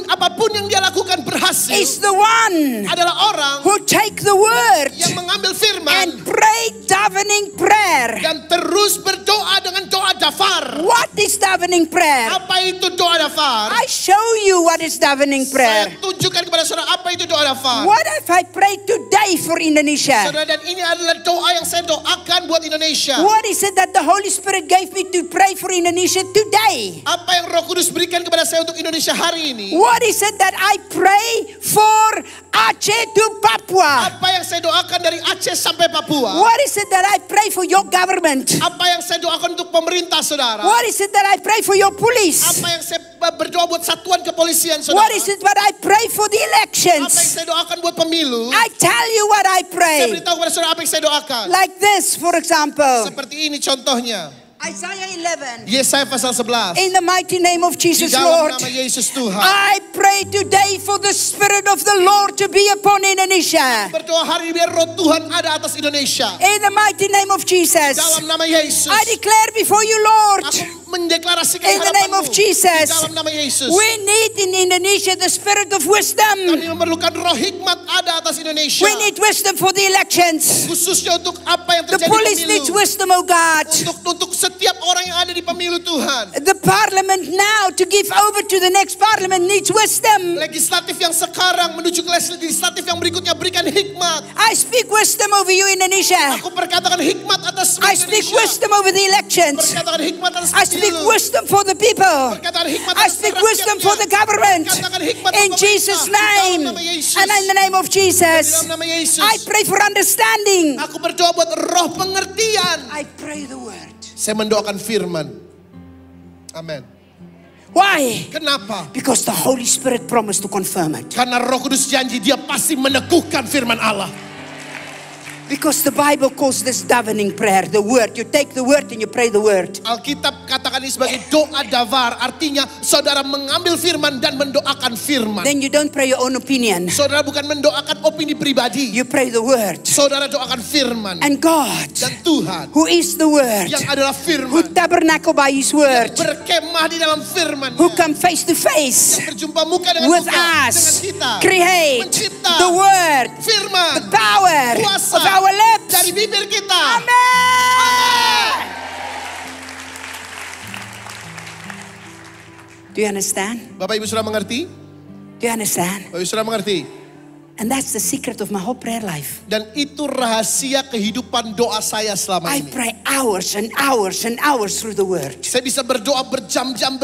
Apapun yang dia lakukan berhasil. is the one Adalah orang who take the word yang mengambil and firman pray davening prayer. dan terus berdoa dengan doa dafar. What is davening prayer? Apa itu doa dafar? I show you what is davening prayer. Saya tunjukkan kepada saudara apa itu doa dafar. What if I pray today for Indonesia? Saudara, dan ini adalah doa yang saya doakan buat Indonesia. What is it that the Holy Spirit gave me to pray for Indonesia today? Apa yang Roh Kudus berikan kepada saya untuk Indonesia hari ini? What is it that I pray for Aceh to Papua? Apa yang saya doakan dari Aceh sampai Papua? What is it that I pray for your government? Apa yang saya doakan untuk pemerintah saudara? What is it that I pray for your police? Apa yang saya berdoa buat satuan kepolisian saudara? What is it that I pray for the Apa yang elections? saya doakan buat pemilu? I tell you what I Saya pray. beritahu kepada saudara apa yang saya doakan. Like this, for example, Seperti ini contohnya. Isaiah 11. Yesaya pasal 11. In the mighty name of Di Jesus, dalam Lord, nama Yesus Tuhan. I pray today for the Spirit of the Lord to be upon Indonesia. Berdoa hari ini biar roh Tuhan ada atas Indonesia. In the mighty name of Jesus, Dalam nama Yesus. I declare before you, Lord, Aku mendeklarasikan in the name of hadapanmu. Jesus, Di dalam nama Yesus. we need in Indonesia the Spirit of Kami wisdom. memerlukan roh hikmat ada atas Indonesia. We need wisdom for the elections. Khususnya untuk apa yang The terjadi police needs pemilu. wisdom, oh God. Untuk setiap orang yang ada di pemilu Tuhan. The parliament now to give over to the next parliament needs wisdom. Legislatif yang sekarang menuju ke legislatif yang berikutnya berikan hikmat. I speak wisdom over you, Indonesia. Aku perkatakan hikmat atas I speak Indonesia. wisdom over the elections. Perkatakan hikmat atas I speak pemilu. wisdom for the people. Perkataan hikmat I atas speak rakyatnya. wisdom for the government. Perkatakan hikmat In untuk Jesus' pemerintah. Di name. dalam nama Yesus. And in the name of Di Jesus, dalam nama Yesus. I pray for understanding. Aku berdoa buat roh pengertian. I pray the word. Saya mendoakan firman. Amin. Why? Kenapa? Because the Holy Spirit promised to confirm it. Karena Roh Kudus janji dia pasti meneguhkan firman Allah. Because the Bible calls this davening prayer, the word. You take the word and you pray the word. Alkitab katakan ini sebagai doa davar. Artinya saudara mengambil firman dan mendoakan firman. Then you don't pray your own opinion. Saudara bukan mendoakan opini pribadi. You pray the word. Saudara doakan firman. And God, Dan Tuhan who is the word, yang adalah who firman. tabernacle by his word, Berkemah di dalam firman. who come face to face Berjumpa muka dengan with muka dengan us, kita. create Mencipta the word, firman. the power Kuasa of our lips. dari bibir kita. Amen. Do you understand? Bapak Ibu sudah mengerti? Do you understand? Bapak Ibu sudah mengerti? And that's the secret of my whole prayer life. Dan itu rahasia kehidupan doa saya selama I ini. pray hours and hours and hours through the word. Saya bisa berdoa berjam-jam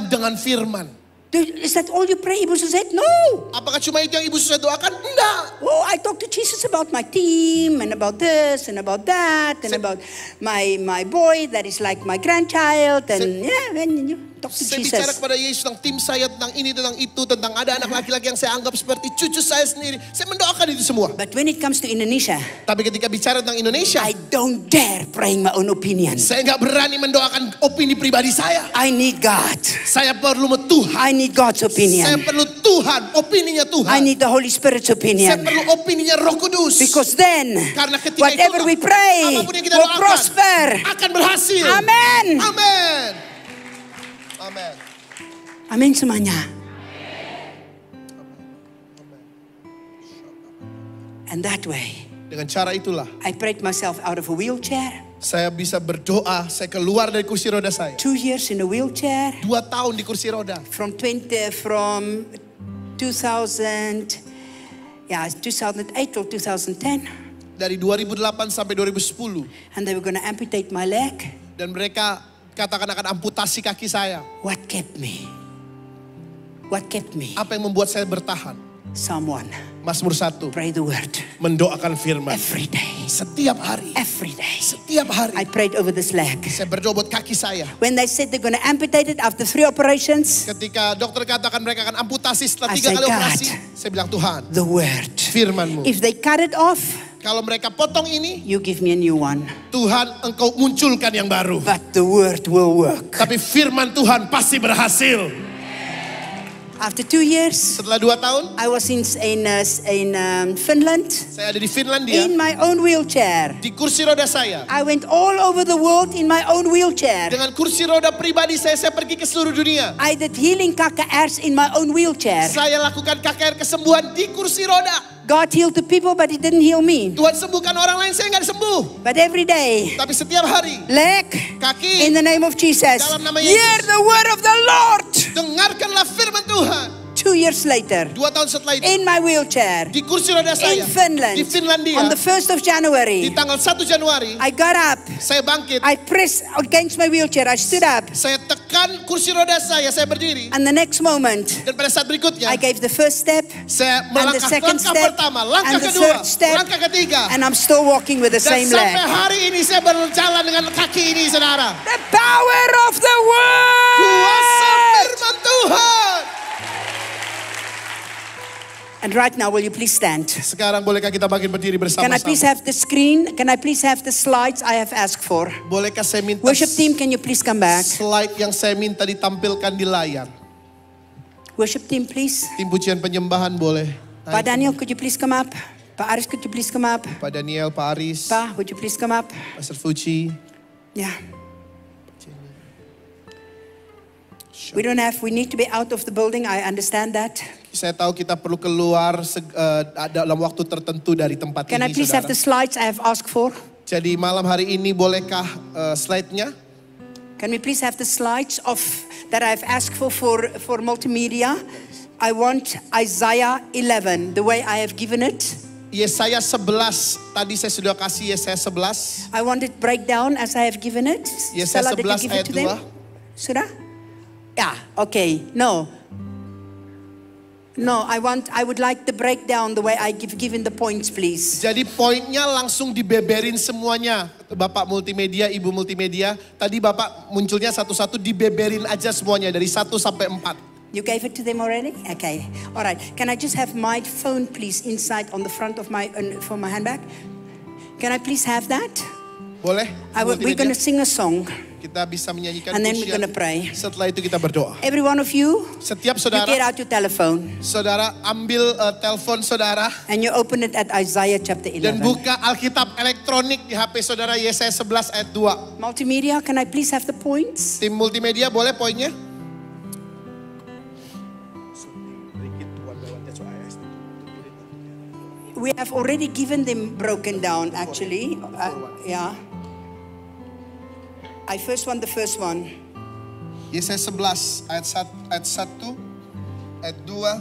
dengan firman. Is that all you pray? Ibu said, no. Apakah cuma itu yang Ibu Susi doakan? Enggak. Oh, I talk to Jesus about my team and about this and about that and about my boy that is like my grandchild and yeah, and talk to Saya bicara Jesus. kepada Yesus tentang tim saya, tentang ini, tentang itu, tentang ada anak laki-laki yang saya anggap seperti cucu saya sendiri. Saya mendoakan itu semua. But when it comes to Indonesia, Tapi ketika bicara tentang Indonesia, I don't dare praying my own opinion. saya nggak berani mendoakan opini pribadi saya. I need God. Saya perlu Tuhan. I need God's Saya opinion. perlu Tuhan, opininya I Tuhan. need the Holy Spirit's Saya opinion. perlu opininya Roh Kudus. Because then, Karena ketika whatever itu, we pray apapun yang kita will doakan prosper. akan berhasil. Amen. Amin. Amin. Amin semuanya. And that way, Dengan cara itulah I prayed myself out of a wheelchair. saya bisa berdoa. Saya keluar dari kursi roda saya. 2 years in a wheelchair. 2 tahun di kursi roda. From 2000, 2008 till 2010. Dari 2008 sampai 2010. And they were going to amputate my leg. Dan mereka katakan akan amputasi kaki saya. What kept me? What kept me? Apa yang membuat saya bertahan? Psalm 1. Mazmur 1. Pray the word. Mendoakan firman. Every day. Setiap hari. Every day. Setiap hari. I prayed over this leg. Saya berdoa buat kaki saya. When they said they're going to amputate it after 3 operations, Ketika dokter katakan mereka akan amputasi setelah I 3 say, kali operasi. God. Saya bilang Tuhan, the word. firman-Mu. If they cut it off, Kalau mereka potong ini, you give me a new one. Tuhan engkau munculkan yang baru. But the word will work. Tapi firman Tuhan pasti berhasil. After 2 years, Setelah 2 tahun, I was in Finland saya ada di Finlandia. in my own wheelchair. Di kursi roda saya. I went all over the world in my own wheelchair. Dengan kursi roda pribadi saya pergi ke seluruh dunia. I did healing KKRs in my own wheelchair. Saya lakukan KKR kesembuhan di kursi roda. God healed the people, but He didn't heal me. Tuhan sembuhkan orang lain, saya nggak sembuh. But every day, Tapi setiap hari, leg, kaki, in the name of Jesus, Dalam nama Yesus. hear the word of the Lord. dengarkanlah firman Tuhan. 2 years later, 2 tahun setelah itu, in my wheelchair, di kursi roda saya, in Finland, di Finlandia, on the 1st of di January, tanggal 1 Januari, I got up, saya bangkit, I pressed against my wheelchair, I stood up, saya tekan kursi roda saya berdiri. and the next moment, Dan pada saat berikutnya, I gave the first step, saya and the melangkah second langkah step, pertama, langkah and the kedua, third step, langkah ketiga. and I'm still walking with the Dan same sampai leg. hari ini saya berjalan dengan kaki ini, saudara. The power of the Kuasa word. firman Tuhan. And right now, will you please stand? Sekarang bolehkah kita bangkit berdiri Can I please bersama-sama? have the screen? Can I please have the slides I have asked for? Bolehkah saya minta Worship team, can you please come back? slide yang saya minta ditampilkan di layar? Worship team, please. Tim pujian penyembahan boleh. Pa Daniel, could you please come up? Pa Aris, could you please come up? Pak Daniel, Pak Aris, Pa, would you please come up? Pastor Fuji. Yeah. We need to be out of the building. I understand that. Saya tahu kita perlu keluar dalam waktu tertentu dari tempat Can I ini, please have the saudara. slides I have asked for? Jadi malam hari ini bolehkah slide-nya? Can we please have the slides of that I've asked for multimedia? I want Isaiah 11, the way I have given it. Yesaya 11, tadi saya sudah kasih Yesaya 11. I want it breakdown as I have given it. Yesaya Stella, did you 11 give it ayat to them? 2. Sudah? Yeah, okay. No, I would like the breakdown the way I given the points, please. Jadi poinnya langsung dibeberin semuanya. Bapak multimedia, Ibu multimedia. Tadi Bapak munculnya satu-satu dibeberin aja semuanya dari 1 sampai 4. You gave it to them already? Okay. All right. Can I just have my phone, please, inside on the front of for my handbag? Can I please have that? Boleh? We're going to sing a song. Kita bisa menyanyikan And then we're pujian. going to pray. Setelah itu kita berdoa. Every one of you, Setiap you get saudara, out your telephone saudara ambil telepon saudara and you open it at Isaiah chapter dan 11. buka Alkitab elektronik di HP saudara Yesaya 11 ayat 2. Multimedia, can I please have the points? Tim multimedia boleh poinnya? We have already given them broken down, actually. Yeah. I first want the first one. Yesaya 11 ayat 1, ayat 2.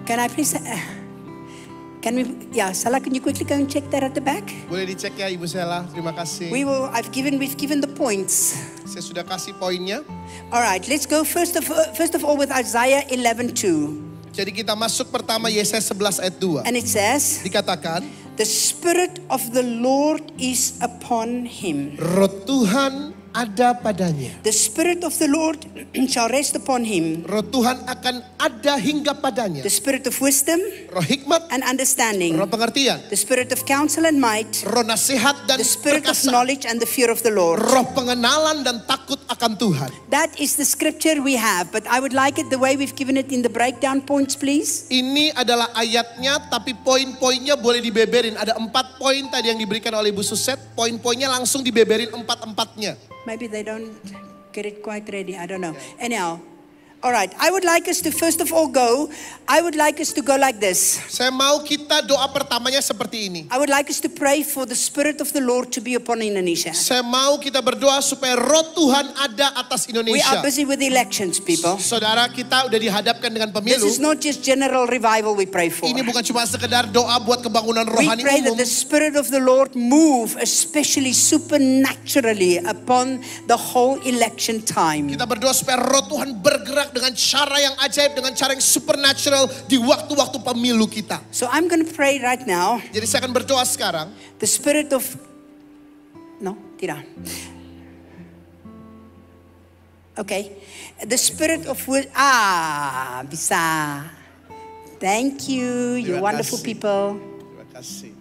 Can I please? Salah, can you quickly go and check that at the back? Boleh dicek ya Ibu Sela, terima kasih. We've given the points. Saya sudah kasih poinnya. All right, let's go first of all with Isaiah 11:2. Jadi kita masuk pertama Yesaya 11 ayat 2. And it says, Dikatakan, the Spirit of the Lord is upon him. Roh Tuhan ada padanya. The Spirit of the Lord shall rest upon him. Roh Tuhan akan ada hingga padanya. The Spirit of wisdom Roh hikmat, and understanding. roh pengertian, The Spirit of counsel and might. roh nasihat dan The Spirit of perkasa, knowledge and the fear of the Lord. roh pengenalan dan takut akan Tuhan. That is the scripture we have, but I would like it the way we've given it in the breakdown points, please. Ini adalah ayatnya, tapi poin-poinnya boleh dibeberin. Ada 4 poin tadi yang diberikan oleh Ibu Suset. Poin-poinnya langsung dibeberin 4-4-nya. Maybe they don't get it quite ready. I don't know. Anyhow, all right. I would like us to first of all go. I would like us to go like this. Saya mau kita doa pertamanya seperti ini. I would like us to pray for the Spirit of the Lord to be upon Indonesia. Saya mau kita berdoa supaya roh Tuhan ada atas We are Indonesia. busy with elections, people. Saudara, kita udah dihadapkan dengan This pemilu. is not just general revival we pray for. Ini bukan cuma sekedar doa buat kebangunan We rohani pray that umum. the Spirit of the Lord move, especially supernaturally, upon the whole election time. Kita berdoa supaya roh Tuhan bergerak dengan cara yang ajaib, dengan cara yang supernatural di waktu-waktu pemilu kita. So I'm going to pray right now. Jadi saya akan berdoa sekarang. The Spirit of... No, tidak. Okay. The Spirit of... bisa. Thank you. You're Terima wonderful kasih. people. Terima kasih.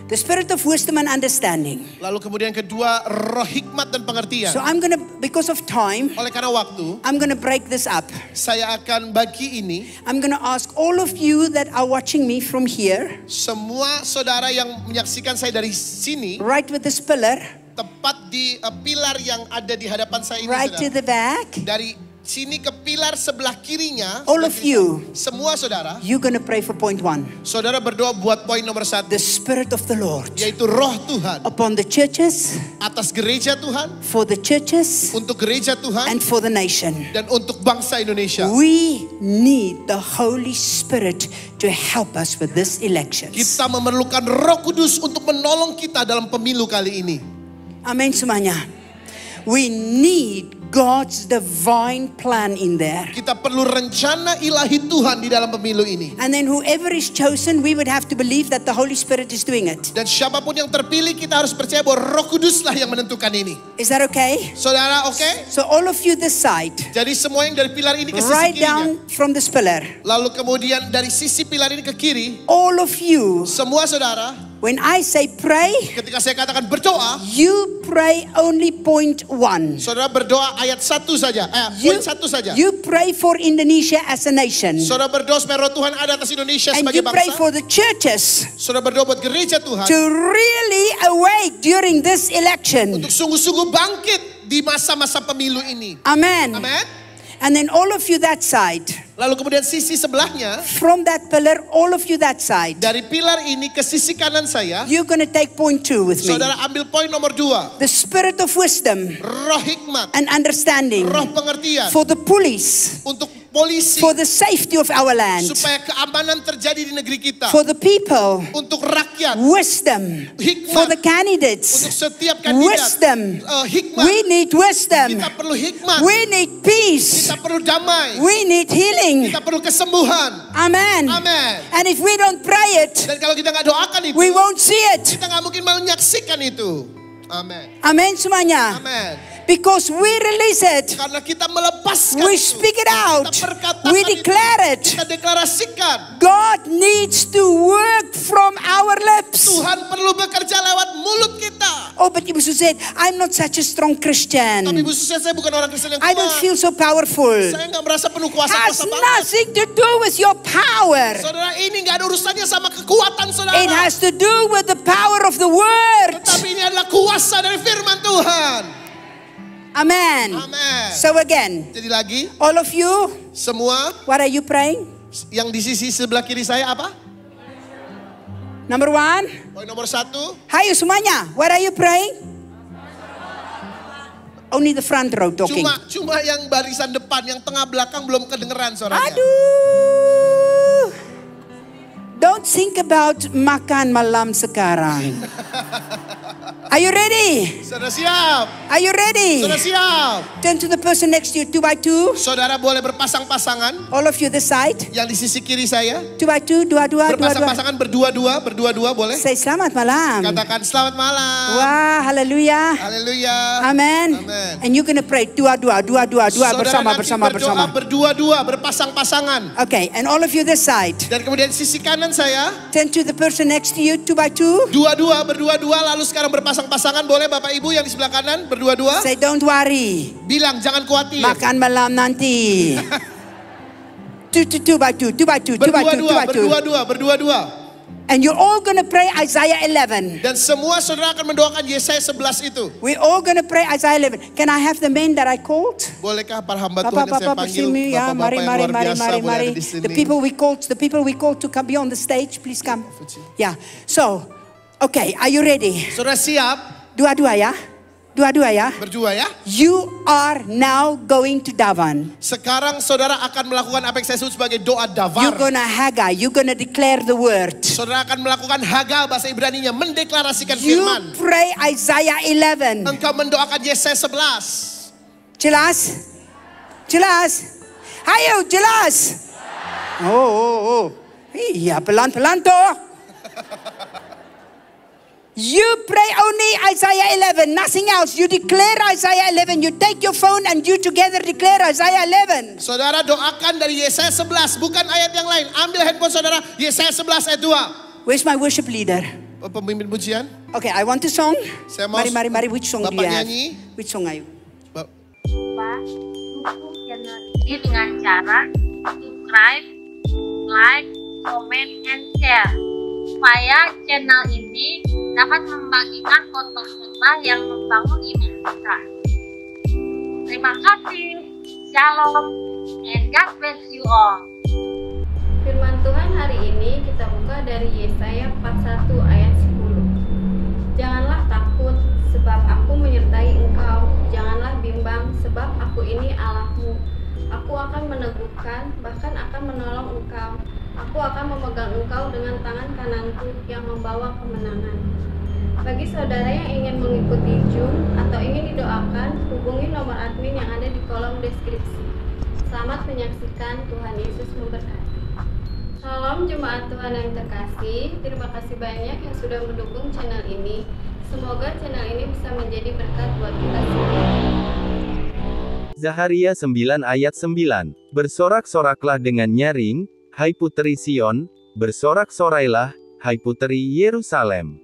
The Spirit of wisdom and understanding. Lalu kemudian kedua, roh hikmat dan pengertian. So I'm going to, because of time, Oleh karena waktu, I'm going to break this up. saya akan bagi ini. I'm going to ask all of you that are watching me from here, Semua saudara yang menyaksikan saya dari sini, right with this pillar, tepat di pilar yang ada di hadapan saya ini, right to saudara. the back, Dari sini ke pilar sebelah kirinya, all sebelah of kiri you, saya, semua saudara, you're going to pray for point 1. saudara berdoa buat poin nomor 1, The Spirit of the Lord yaitu roh Tuhan upon the churches, atas gereja Tuhan, for the churches, untuk gereja Tuhan, and for the nation. dan untuk bangsa Indonesia. We need the Holy Spirit to help us with this election. Kita memerlukan Roh Kudus untuk menolong kita dalam pemilu kali ini. Amin semuanya. We need God's divine plan in there. Kita perlu rencana ilahi Tuhan di dalam pemilu ini. And then whoever is chosen, we would have to believe that the Holy Spirit is doing it. Dan siapapun yang terpilih, kita harus percaya bahwa Roh Kudus lah yang menentukan ini. Is that okay? Saudara, oke? So all of you this side, Jadi semua yang dari pilar ini ke sisi right kirinya. down from this pillar. Lalu kemudian dari sisi pilar ini ke kiri, All of you, semua saudara, when I say pray, ketika saya katakan berdoa, you pray only point 1. saudara berdoa ayat 1 saja, poin 1 saja. You pray for Indonesia as a nation. Saudara berdoa supaya Roh Tuhan ada atas Indonesia And sebagai you pray bangsa. for the churches Saudara berdoa buat gereja Tuhan to really awake during this election. untuk sungguh-sungguh bangkit di masa-masa pemilu ini. Amen. Amin. And then all of you that side, Lalu kemudian sisi sebelahnya, from that pillar, all of you that side, dari pilar ini ke sisi kanan saya, you're going to take point 2 with me. saudara ambil poin nomor 2. The Spirit of wisdom Roh hikmat, and understanding roh pengertian for the police, untuk polisi, for the safety of our land, supaya keamanan terjadi di negeri kita. for the people, Untuk rakyat, wisdom, hikmat, for the untuk candidates, setiap kandidat. wisdom. Hikmat, We need wisdom. kita perlu hikmat, We need peace. kita perlu damai, We need healing. kita perlu kesembuhan. Amen. Amin. And if we don't pray it, Dan kalau kita nggak doakan itu, we won't see it. kita nggak mungkin menyaksikan itu. Amin. Amen semuanya. Amin. Because we release it. Karena kita melepaskan We itu. speak it out. Kita perkatakan We itu. declare it. Kita deklarasikan. God needs to work from our lips. Tuhan perlu bekerja lewat mulut kita. Oh, but Ibu Su said, I'm not such a strong Tapi Christian. Ibu Susia, saya bukan orang Kristen yang I don't kuat. feel so powerful. Saya nggak merasa penuh Has kuasa banget. nothing to do with your power. Saudara, ini nggak ada urusannya sama kekuatan saudara. It has to do with the power of the word. Tetapi ini adalah kuasa dari firman Tuhan. Amen. Amin. So again, Jadi lagi, all of you, semua what are you praying? yang di sisi sebelah kiri saya apa? Number 1. Poin nomor 1. Hayo semuanya, what are you praying? Only the front row talking. Cuma yang barisan depan, yang tengah belakang belum kedengeran suaranya. Aduh. Don't think about makan malam sekarang. Are you ready? Sudah siap? Are you ready? Sudah siap? Turn to the person next to you, 2 by 2. Saudara boleh berpasang-pasangan. All of you this side. Yang di sisi kiri saya. 2 by 2, 2. Berpasang-pasangan berdua-dua boleh? Say selamat malam. Katakan selamat malam. Wah, haleluya. Haleluya. Amen. Amen. And you're gonna pray dua Saudara bersama. berdoa berdua-dua, berpasang-pasangan. Okay, and all of you this side. Dan kemudian sisi kanan saya. Turn to the person next to you, 2 by 2. Berdua-dua, lalu sekarang berpasang-pasangan. Boleh Bapak Ibu yang di sebelah kanan, berdua-dua. Say don't worry. Bilang jangan khawatir. Makan malam nanti. 2 by 2. Berdua-dua. And you're all gonna pray Isaiah 11. Dan semua saudara akan mendoakan Yesaya 11 itu. We're all gonna pray Isaiah 11. Can I have the men that I called? Bolehkah para hamba Tuhan yang saya panggil, ya, bapak-bapak yang luar biasa boleh mari. ada di sini. The people we called to come be on the stage, please come. Yeah. So, okay, are you ready? Saudara siap? Dua-dua ya. Berdua ya. You are now going to daven. Sekarang saudara akan melakukan apa yang saya sebut sebagai doa davar. You're gonna Haggai. You're gonna declare the word. Saudara akan melakukan Haga bahasa Ibraninya, mendeklarasikan You firman. pray Isaiah 11. Engkau mendoakan Yesaya 11. Jelas? Ayo, jelas. Oh. Iya, pelan-pelan toh. You pray only Isaiah 11, nothing else. You declare Isaiah 11. You take your phone and you together declare Isaiah 11. Saudara doakan dari Yesaya 11, bukan ayat yang lain. Ambil handphone saudara, Yesaya 11 ayat 2. Where's my worship leader? Pemimpin pujian. Okay, I want a song. Saya mau Mari. Which song do Bapak you have? nyanyi. Which song are you? Pak, dukung channel ini dengan cara subscribe, like, comment, and share supaya channel ini dapat membagikan khotbah-khotbah yang membangun iman kita. Terima kasih. Shalom and God bless you all. Firman Tuhan hari ini kita buka dari Yesaya 41 ayat 10. Janganlah takut sebab aku menyertai engkau, janganlah bimbang sebab aku ini Allahmu. Aku akan meneguhkan, bahkan akan menolong engkau. Aku akan memegang engkau dengan tangan kananku yang membawa kemenangan. Bagi saudara yang ingin mengikuti Zoom atau ingin didoakan, hubungi nomor admin yang ada di kolom deskripsi. Selamat menyaksikan, Tuhan Yesus memberkati. Salam jemaat Tuhan yang terkasih, terima kasih banyak yang sudah mendukung channel ini. Semoga channel ini bisa menjadi berkat buat kita semua. Zaharia 9 ayat 9. Bersorak-soraklah dengan nyaring, hai puteri Sion, bersorak-sorailah, hai puteri Yerusalem.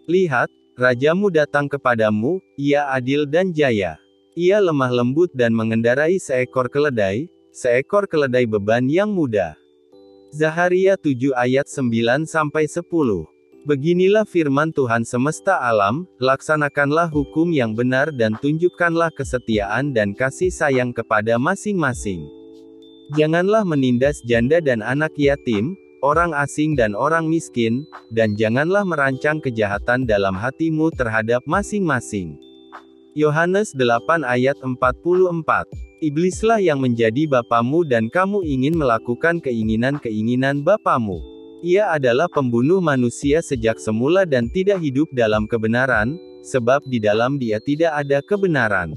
Lihat, rajamu datang kepadamu, ia adil dan jaya. Ia lemah lembut dan mengendarai seekor keledai beban yang mudah. Zaharia 7 ayat 9-10. Beginilah firman Tuhan semesta alam, laksanakanlah hukum yang benar dan tunjukkanlah kesetiaan dan kasih sayang kepada masing-masing. Janganlah menindas janda dan anak yatim, orang asing dan orang miskin, dan janganlah merancang kejahatan dalam hatimu terhadap masing-masing. Yohanes 8 ayat 44. Iblislah yang menjadi bapamu dan kamu ingin melakukan keinginan-keinginan bapamu. Ia adalah pembunuh manusia sejak semula dan tidak hidup dalam kebenaran, sebab di dalam dia tidak ada kebenaran.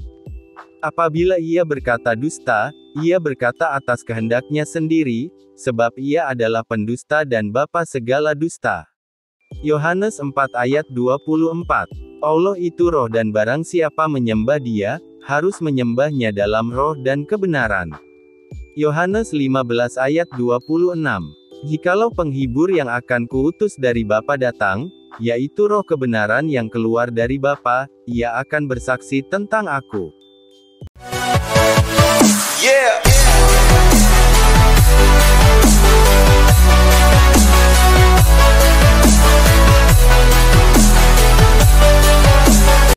Apabila ia berkata dusta, ia berkata atas kehendaknya sendiri, sebab ia adalah pendusta dan bapa segala dusta. Yohanes 4 ayat 24. Allah itu roh dan barang siapa menyembah dia, harus menyembahnya dalam roh dan kebenaran. Yohanes 15 ayat 26. Jikalau penghibur yang akan kuutus dari Bapa datang, yaitu roh kebenaran yang keluar dari Bapa, ia akan bersaksi tentang aku. Yeah.